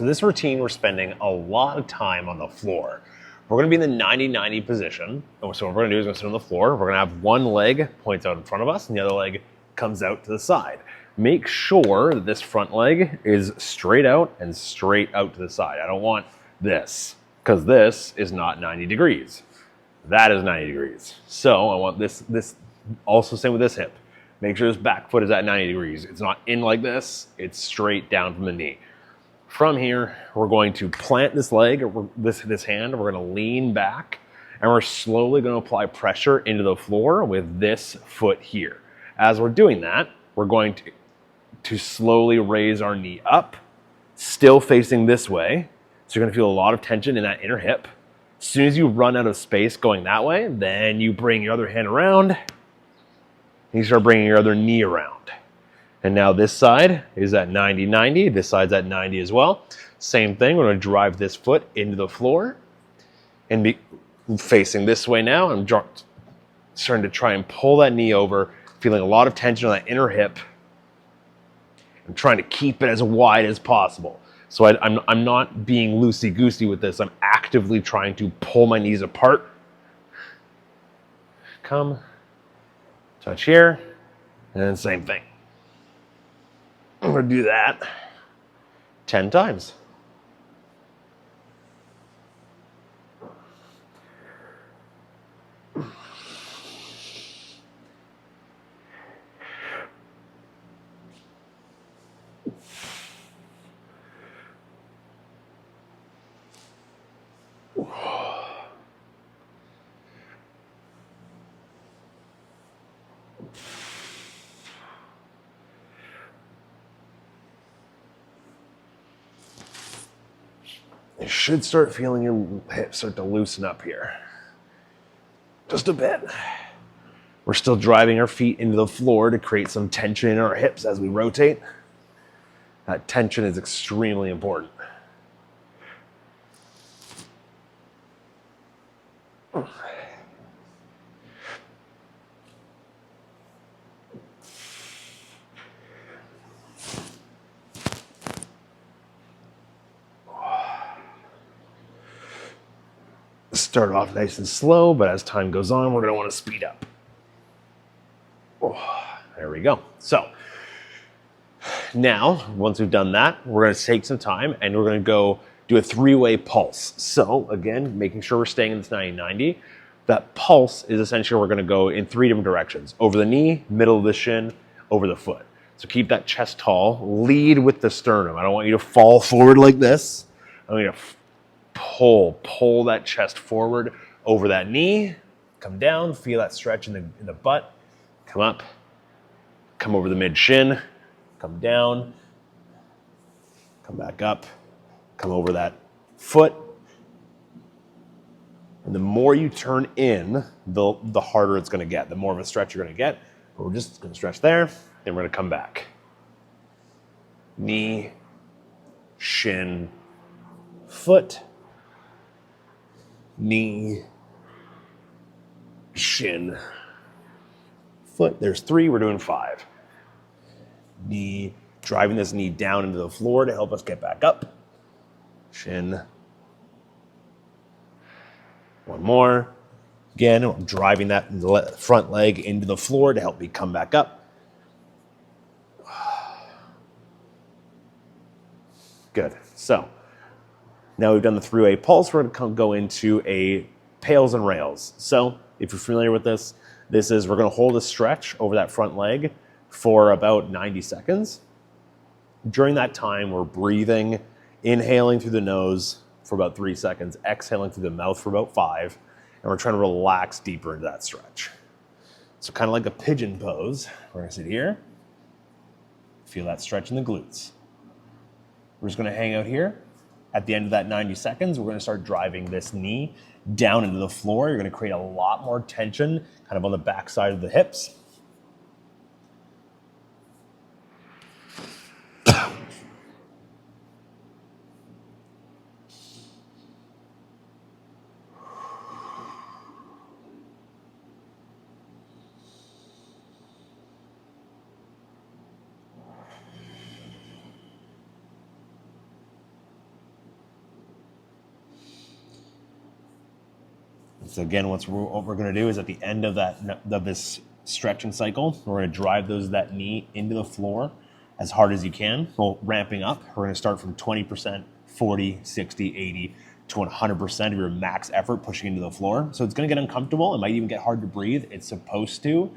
So this routine, we're spending a lot of time on the floor. We're gonna be in the 90-90 position. And so what we're gonna do is we're gonna sit on the floor. We're gonna have one leg points out in front of us and the other leg comes out to the side. Make sure that this front leg is straight out and straight out to the side. I don't want this, because this is not 90 degrees. That is 90 degrees. So I want this also same with this hip. Make sure this back foot is at 90 degrees. It's not in like this, it's straight down from the knee. From here, we're going to plant this leg, or this hand, we're gonna lean back, and we're slowly gonna apply pressure into the floor with this foot here. As we're doing that, we're going to slowly raise our knee up, still facing this way. So you're gonna feel a lot of tension in that inner hip. As soon as you run out of space going that way, then you bring your other hand around, and you start bringing your other knee around. And now this side is at 90-90. This side's at 90 as well. Same thing, we're gonna drive this foot into the floor and be facing this way now. I'm starting to try and pull that knee over, feeling a lot of tension on that inner hip. I'm trying to keep it as wide as possible. So I'm not being loosey-goosey with this. I'm actively trying to pull my knees apart. Come, touch here, and then same thing. I'm gonna do that 10 times. You should start feeling your hips start to loosen up here. Just a bit. We're still driving our feet into the floor to create some tension in our hips as we rotate. That tension is extremely important. Start off nice and slow, but as time goes on, we're gonna wanna speed up. Oh, there we go. So now, once we've done that, we're gonna take some time and we're gonna go do a three-way pulse. So again, making sure we're staying in this 90-90. That pulse is essentially we're gonna go in three different directions. Over the knee, middle of the shin, over the foot. So keep that chest tall, lead with the sternum. I don't want you to fall forward like this. I want you to pull that chest forward over that knee, come down, feel that stretch in the butt, come up, come over the mid shin, come down, come back up, come over that foot. And the more you turn in, the harder it's gonna get, the more of a stretch you're gonna get. But we're just gonna stretch there, then we're gonna come back. Knee, shin, foot, knee, shin, foot. There's three, we're doing 5. Knee, driving this knee down into the floor to help us get back up. Shin. One more. Again, I'm driving that front leg into the floor to help me come back up. Good. So now we've done the three-way pulse, we're gonna go into a pails and rails. So if you're familiar with this, we're gonna hold a stretch over that front leg for about 90 seconds. During that time, we're breathing, inhaling through the nose for about 3 seconds, exhaling through the mouth for about 5, and we're trying to relax deeper into that stretch. So kind of like a pigeon pose, we're gonna sit here, feel that stretch in the glutes. We're just gonna hang out here. At the end of that 90 seconds, we're gonna start driving this knee down into the floor. You're gonna create a lot more tension kind of on the back side of the hips. So again, what we're going to do is at the end of this stretching cycle, we're going to drive that knee into the floor as hard as you can. Well, ramping up, we're going to start from 20%, 40, 60, 80 to 100% of your max effort pushing into the floor. So it's going to get uncomfortable. It might even get hard to breathe. It's supposed to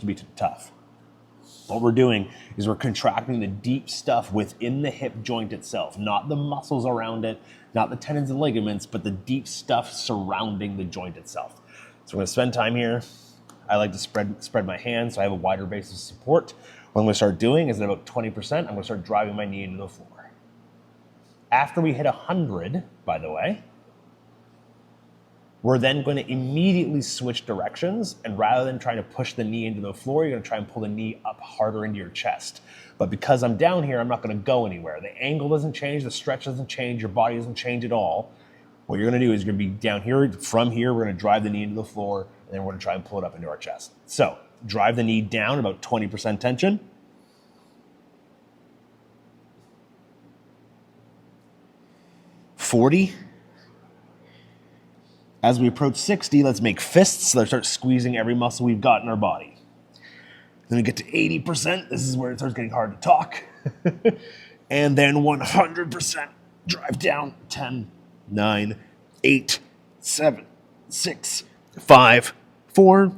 be tough. What we're doing is we're contracting the deep stuff within the hip joint itself, not the muscles around it, not the tendons and ligaments, but the deep stuff surrounding the joint itself. So we're going to spend time here. I like to spread my hands so I have a wider base of support. What I'm going to start doing is at about 20%, I'm going to start driving my knee into the floor. After we hit 100, by the way, we're then going to immediately switch directions, and rather than trying to push the knee into the floor, you're going to try and pull the knee up harder into your chest. But because I'm down here, I'm not going to go anywhere. The angle doesn't change, the stretch doesn't change, your body doesn't change at all. What you're going to do is you're going to be down here. From here, we're going to drive the knee into the floor, and then we're going to try and pull it up into our chest. So drive the knee down, about 20% tension. $40. As we approach 60, let's make fists. Let's start squeezing every muscle we've got in our body. Then we get to 80%. This is where it starts getting hard to talk. And then 100%. Drive down. 10, 9, 8, 7, 6, 5, 4,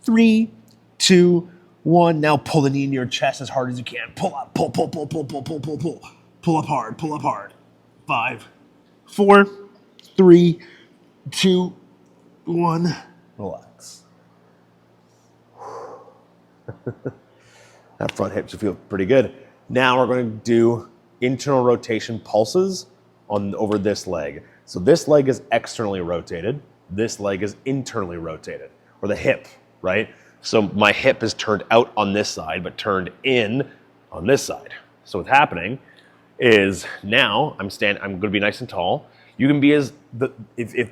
3, 2, 1. Now pull the knee into your chest as hard as you can. Pull up. Pull, pull, pull, pull, pull, pull, pull, pull. Pull up hard. Pull up hard. 5, 4, 3, 2, 1. Relax. That front hip should feel pretty good. Now we're going to do internal rotation pulses over this leg. So this leg is externally rotated. This leg is internally rotated, or the hip, right? So my hip is turned out on this side, but turned in on this side. So what's happening is now I'm going to be nice and tall. You can be if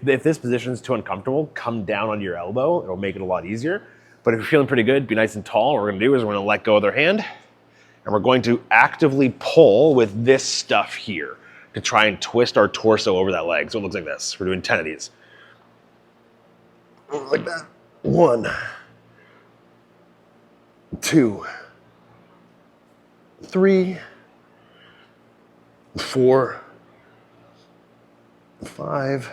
this position is too uncomfortable, come down on your elbow. It'll make it a lot easier. But if you're feeling pretty good, be nice and tall. What we're going to do is we're going to let go of their hand, and we're going to actively pull with this stuff here to try and twist our torso over that leg. So it looks like this. We're doing 10 of these. Like that. 1, 2, 3, 4, 5,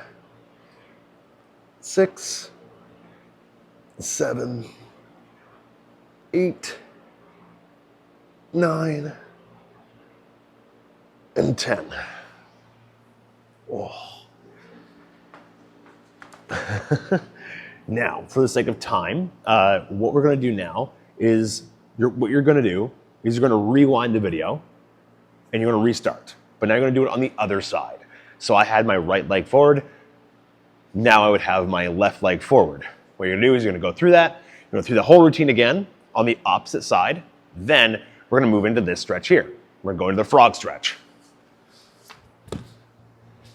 6, 7, 8, 9, and 10. Oh. Now, for the sake of time, what we're going to do now is what you're going to do is you're going to rewind the video and you're going to restart. But now you're going to do it on the other side. So I had my right leg forward. Now I would have my left leg forward. What you're going to do is you're going to go through that. You're going to go through the whole routine again on the opposite side. Then we're going to move into this stretch here. We're going to the frog stretch.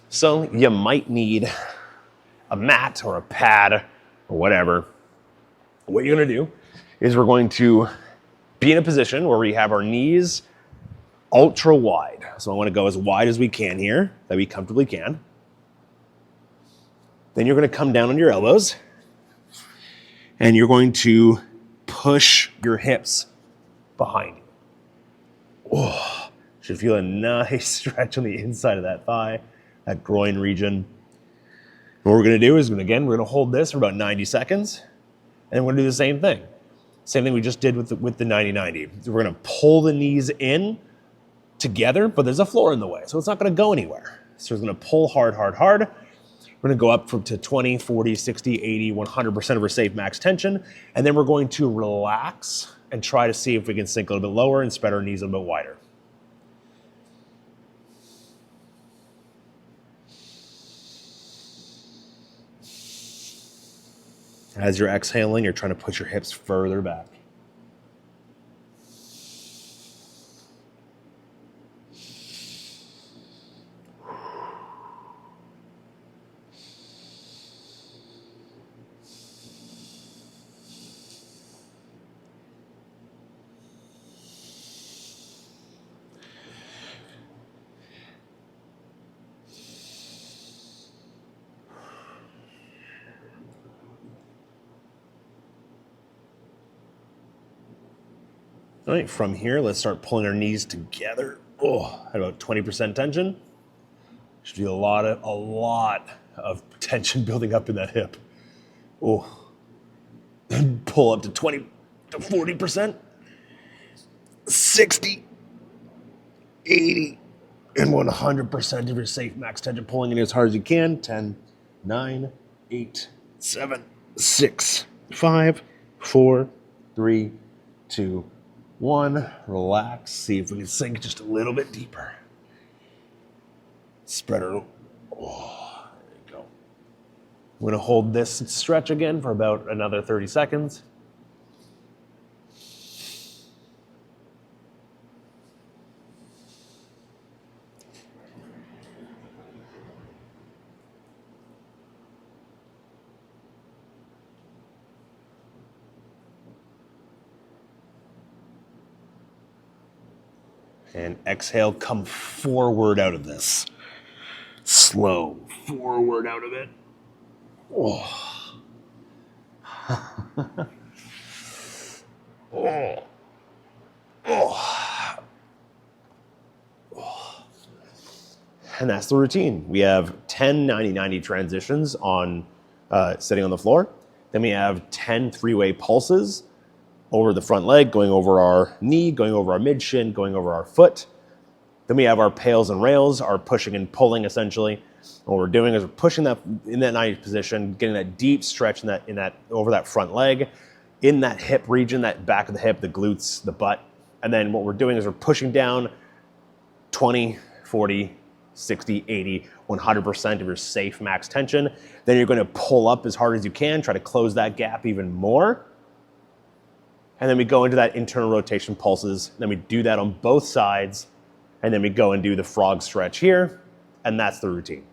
So you might need a mat or a pad or whatever. What you're going to do is we're going to be in a position where we have our knees ultra wide. So I want to go as wide as we can here, that we comfortably can. Then you're going to come down on your elbows and you're going to push your hips behind you. Oh, should feel a nice stretch on the inside of that thigh, that groin region. And what we're going to do is, we're going to hold this for about 90 seconds, and we're going to do the same thing. Same thing we just did with the 90-90. So we're going to pull the knees in together, but there's a floor in the way, so it's not going to go anywhere. So we're going to pull hard, hard, hard. We're going to go up to 20, 40, 60, 80, 100% of our safe max tension, and then we're going to relax and try to see if we can sink a little bit lower and spread our knees a little bit wider. As you're exhaling, you're trying to push your hips further back. All right, from here, let's start pulling our knees together. Oh, at about 20% tension. Should be a lot of tension building up in that hip. Oh, pull up to 20 to 40%, 60, 80, and 100% of your safe max tension, pulling in as hard as you can. 10, 9, 8, 7, 6, 5, 4, 3, 2, 1. Relax. See if we can sink just a little bit deeper. Spread our. Oh, there you go. We're going to hold this stretch again for about another 30 seconds. And exhale, come forward out of this. Slow forward out of it. Oh. Oh. Oh. Oh. And that's the routine. We have 10 90-90 transitions on sitting on the floor. Then we have 10 three-way pulses over the front leg, going over our knee, going over our mid shin, going over our foot. Then we have our pails and rails, our pushing and pulling essentially. What we're doing is we're pushing that in that 90 position, getting that deep stretch in that over that front leg, in that hip region, that back of the hip, the glutes, the butt. And then what we're doing is we're pushing down 20, 40, 60, 80, 100% of your safe max tension. Then you're going to pull up as hard as you can, try to close that gap even more. And then we go into that internal rotation pulses. Then we do that on both sides. And then we go and do the frog stretch here. And that's the routine.